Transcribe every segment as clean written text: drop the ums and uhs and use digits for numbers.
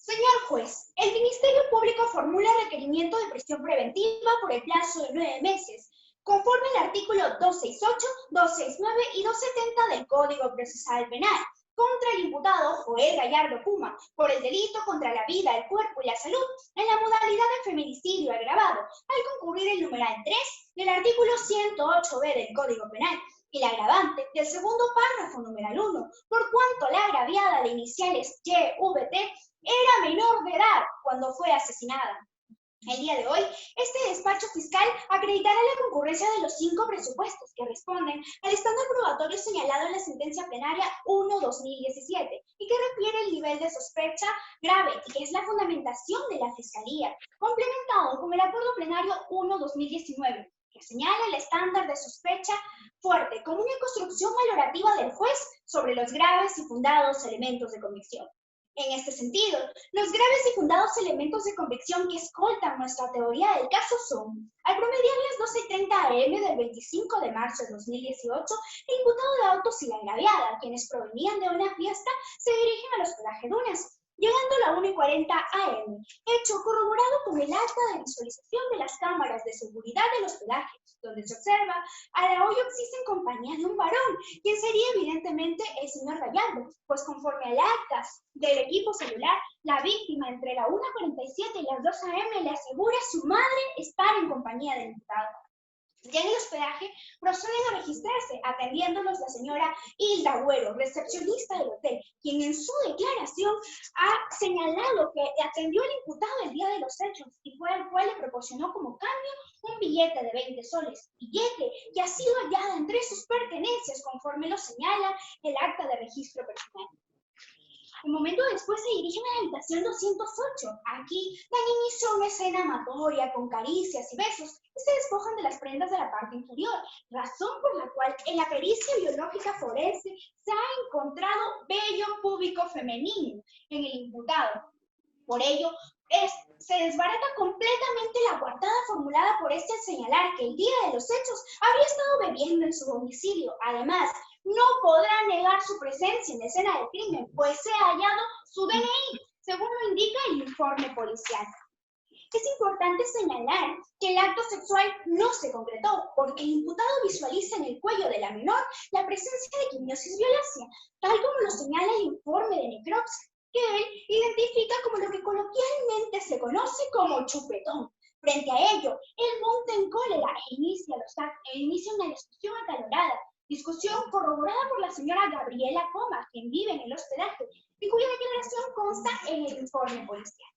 Señor juez, el Ministerio Público formula requerimiento de prisión preventiva por el plazo de 9 meses, conforme al artículo 268, 269 y 270 del Código Procesal Penal, contra el imputado Joel Gallardo Puma por el delito contra la vida, el cuerpo y la salud en la modalidad de feminicidio agravado, al concurrir el numeral 3 del artículo 108b del Código Penal y la agravante del segundo párrafo numeral 1, por cuanto la agraviada de iniciales YVT era menor de edad cuando fue asesinada. El día de hoy, este despacho fiscal acreditará la concurrencia de los 5 presupuestos que responden al estándar probatorio señalado en la sentencia plenaria 1/2017 y que refiere el nivel de sospecha grave y que es la fundamentación de la Fiscalía, complementado con el acuerdo plenario 1/2019, que señala el estándar de sospecha fuerte como una construcción valorativa del juez sobre los graves y fundados elementos de convicción. En este sentido, los graves y fundados elementos de convicción que escoltan nuestra teoría del caso son, al promediar las 12:30 am del 25 de marzo de 2018, el imputado de autos y la agraviada, quienes provenían de una fiesta, se dirigen al hospedaje Dunas, llegando a la 1:40 am, hecho corroborado con el acta de visualización de las cámaras de seguridad del hospedaje, donde se observa a la Oyoxis en compañía de un varón, quien sería evidentemente el señor Gallardo, pues conforme al acta del equipo celular, la víctima entre la 1:47 y las 2 am le asegura a su madre estar en compañía del imputado. Ya en el hospedaje proceden a registrarse, atendiéndolos la señora Hilda Agüero, recepcionista del hotel, quien en su declaración ha señalado que atendió al imputado el día de los hechos y fue al cual le proporcionó como cambio un billete de 20 soles, billete que ha sido hallado entre sus pertenencias conforme lo señala el acta de registro personal. Un momento después se dirigen a la habitación 208. Aquí dan inicio a una escena amatoria con caricias y besos y se despojan de las prendas de la parte inferior, razón por la cual en la pericia biológica forense se ha encontrado vello púbico femenino en el imputado. Por ello, se desbarata completamente la coartada formulada por este al señalar que el día de los hechos habría estado bebiendo en su domicilio. Además, no podrá negar su presencia en la escena del crimen, pues se ha hallado su DNI, según lo indica el informe policial. Es importante señalar que el acto sexual no se concretó, porque el imputado visualiza en el cuello de la menor la presencia de quimiosis violácea, tal como lo señala el informe de necropsia, que él identifica como lo que coloquialmente se conoce como chupetón. Frente a ello, él monta en cólera e inicia una discusión acalorada, discusión corroborada por la señora Gabriela Coma, quien vive en el hospedaje, y cuya declaración consta en el informe policial.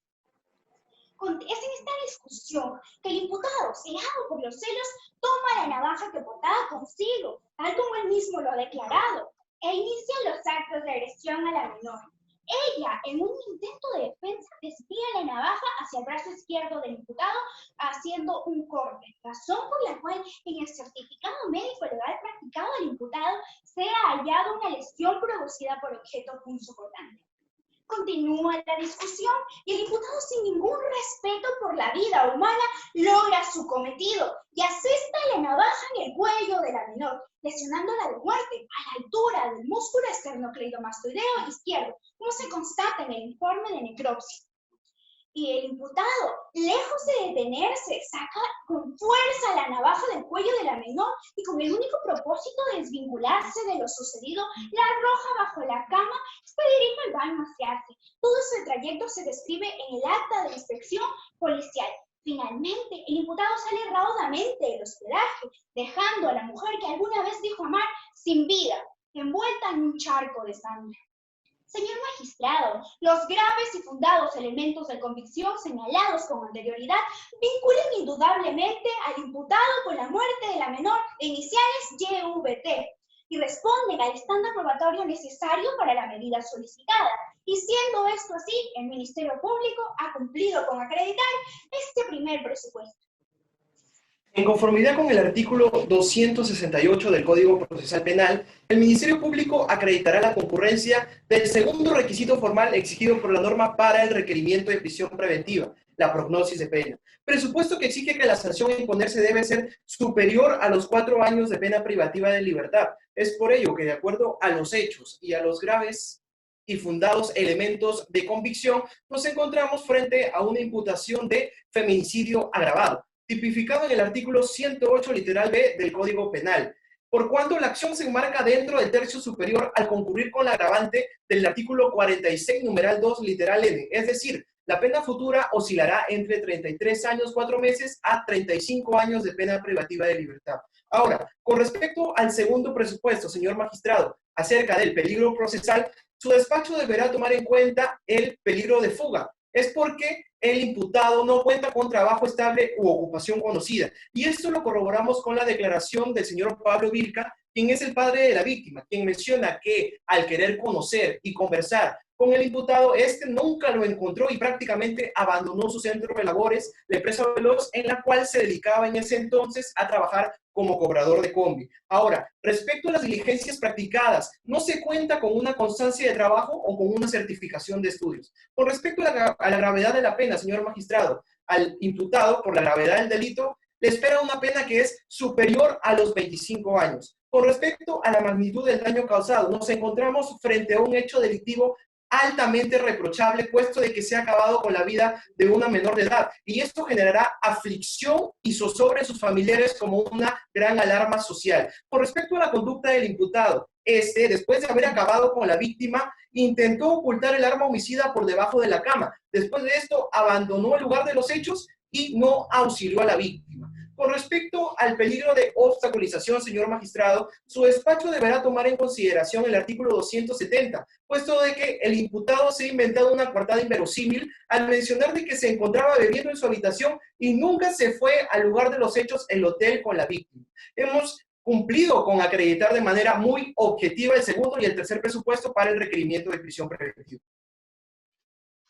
Es en esta discusión que el imputado, cegado por los celos, toma la navaja que portaba consigo, tal como él mismo lo ha declarado, e inicia los actos de agresión a la menor. Ella, en un intento de defensa, desvía la navaja hacia el brazo izquierdo del imputado, haciendo un corte, razón por la cual en el certificado médico legal practicado al imputado se ha hallado una lesión producida por objeto punzocortante. Continúa la discusión y el imputado, sin ningún respeto por la vida humana, logra su cometido y asesta la navaja en el cuello de la menor, lesionándola de muerte a la altura del músculo esternocleidomastoideo izquierdo, como se constata en el informe de necropsia. Y el imputado, lejos de detenerse, saca con fuerza la navaja del cuello de la menor y con el único propósito de desvincularse de lo sucedido, la arroja bajo la cama y se dirige al baño a asearse. Todo ese trayecto se describe en el acta de inspección policial. Finalmente, el imputado sale raudamente del hospedaje, dejando a la mujer que alguna vez dijo amar sin vida, envuelta en un charco de sangre. Señor magistrado, los graves y fundados elementos de convicción señalados con anterioridad vinculan indudablemente al imputado con la muerte de la menor de iniciales YVT y responden al estándar probatorio necesario para la medida solicitada. Y siendo esto así, el Ministerio Público ha cumplido con acreditar este primer presupuesto. En conformidad con el artículo 268 del Código Procesal Penal, el Ministerio Público acreditará la concurrencia del segundo requisito formal exigido por la norma para el requerimiento de prisión preventiva, la prognosis de pena, presupuesto que exige que la sanción a imponerse debe ser superior a los 4 años de pena privativa de libertad. Es por ello que, de acuerdo a los hechos y a los graves y fundados elementos de convicción, nos encontramos frente a una imputación de feminicidio agravado, tipificado en el artículo 108 literal B del Código Penal, por cuanto la acción se enmarca dentro del tercio superior al concurrir con la agravante del artículo 46, numeral 2, literal N, es decir, la pena futura oscilará entre 33 años 4 meses a 35 años de pena privativa de libertad. Ahora, con respecto al segundo presupuesto, señor magistrado, acerca del peligro procesal, su despacho deberá tomar en cuenta el peligro de fuga. Es porque el imputado no cuenta con trabajo estable u ocupación conocida. Y esto lo corroboramos con la declaración del señor Pablo Vilca, quien es el padre de la víctima, quien menciona que al querer conocer y conversar con el imputado, este nunca lo encontró y prácticamente abandonó su centro de labores, la empresa Veloz, en la cual se dedicaba en ese entonces a trabajar como cobrador de combi. Ahora, respecto a las diligencias practicadas, no se cuenta con una constancia de trabajo o con una certificación de estudios. Con respecto a la gravedad de la pena, señor magistrado, al imputado por la gravedad del delito, le espera una pena que es superior a los 25 años. Con respecto a la magnitud del daño causado, nos encontramos frente a un hecho delictivo altamente reprochable, puesto de que se ha acabado con la vida de una menor de edad. Y esto generará aflicción y zozobra en sus familiares como una gran alarma social. Con respecto a la conducta del imputado, después de haber acabado con la víctima, intentó ocultar el arma homicida por debajo de la cama. Después de esto, abandonó el lugar de los hechos y no auxilió a la víctima. Con respecto al peligro de obstaculización, señor magistrado, su despacho deberá tomar en consideración el artículo 270, puesto de que el imputado se ha inventado una coartada inverosímil al mencionar de que se encontraba bebiendo en su habitación y nunca se fue al lugar de los hechos, el hotel, con la víctima. Hemos cumplido con acreditar de manera muy objetiva el segundo y el tercer presupuesto para el requerimiento de prisión preventiva.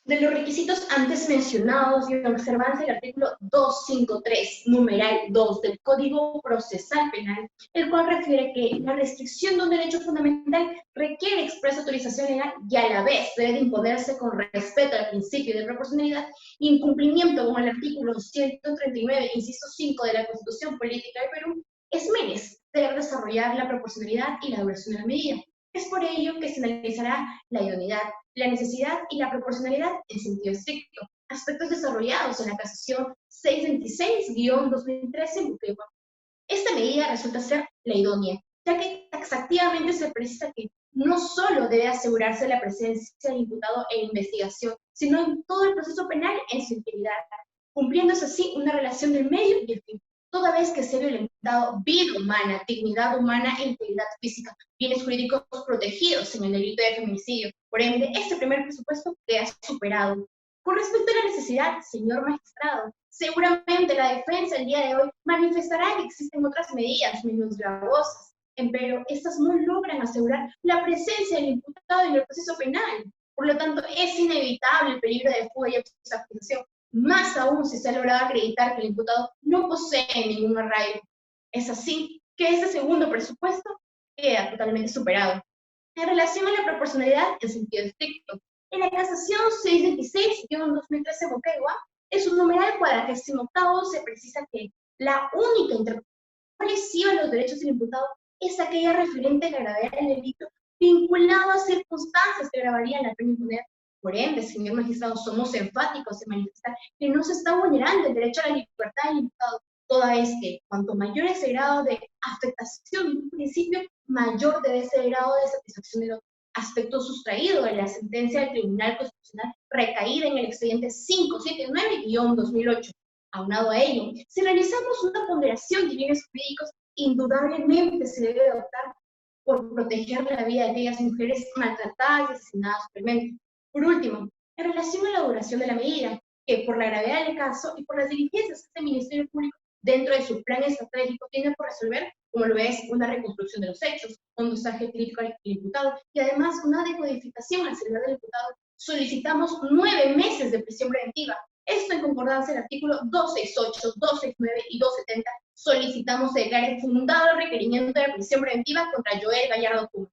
De los requisitos antes mencionados y en observancia del artículo 253, numeral 2 del Código Procesal Penal, el cual refiere que la restricción de un derecho fundamental requiere expresa autorización legal y a la vez debe de imponerse con respeto al principio de proporcionalidad, incumplimiento con el artículo 139, inciso 5 de la Constitución Política del Perú, es menester desarrollar la proporcionalidad y la duración de la medida. Es por ello que se analizará la idoneidad, la necesidad y la proporcionalidad en sentido estricto, aspectos desarrollados en la casación 626-2013 en Buquewa. Esta medida resulta ser la idónea, ya que taxativamente se precisa que no solo debe asegurarse la presencia del imputado en investigación, sino en todo el proceso penal en su integridad, cumpliéndose así una relación del medio y el fin, toda vez que se ha violentado vida humana, dignidad humana e integridad física, bienes jurídicos protegidos en el delito de feminicidio. Por ende, este primer presupuesto queda superado. Con respecto a la necesidad, señor magistrado, seguramente la defensa el día de hoy manifestará que existen otras medidas menos gravosas, pero estas no logran asegurar la presencia del imputado en el proceso penal. Por lo tanto, es inevitable el peligro de fuga y obstaculización, más aún si se ha logrado acreditar que el imputado no posee ningún arraigo. Es así que este segundo presupuesto queda totalmente superado. En relación a la proporcionalidad en sentido estricto, en la casación 626-2013 Moquegua, en su numeral 48 se precisa que la única interpretación a los derechos del imputado es aquella referente a la gravedad del delito vinculado a circunstancias que agravarían la pena imponer. Por ende, señor magistrado, somos enfáticos en manifestar que no se está vulnerando el derecho a la libertad del imputado, toda vez que cuanto mayor es el grado de afectación de un principio, mayor debe ser el grado de satisfacción del otro. Aspecto sustraído de la sentencia del Tribunal Constitucional recaída en el expediente 579-2008. Aunado a ello, si realizamos una ponderación de bienes jurídicos, indudablemente se debe optar por proteger la vida de aquellas mujeres maltratadas y asesinadas cruelmente. Por último, en relación a la duración de la medida, que por la gravedad del caso y por las diligencias que este Ministerio Público dentro de su plan estratégico tiene por resolver, como lo es una reconstrucción de los hechos, un dosaje crítico al imputado y además una decodificación al celular del imputado, solicitamos 9 meses de prisión preventiva. Esto en concordancia al artículo 268, 269 y 270, solicitamos declarar fundado el requerimiento de prisión preventiva contra Joel Gallardo Puma.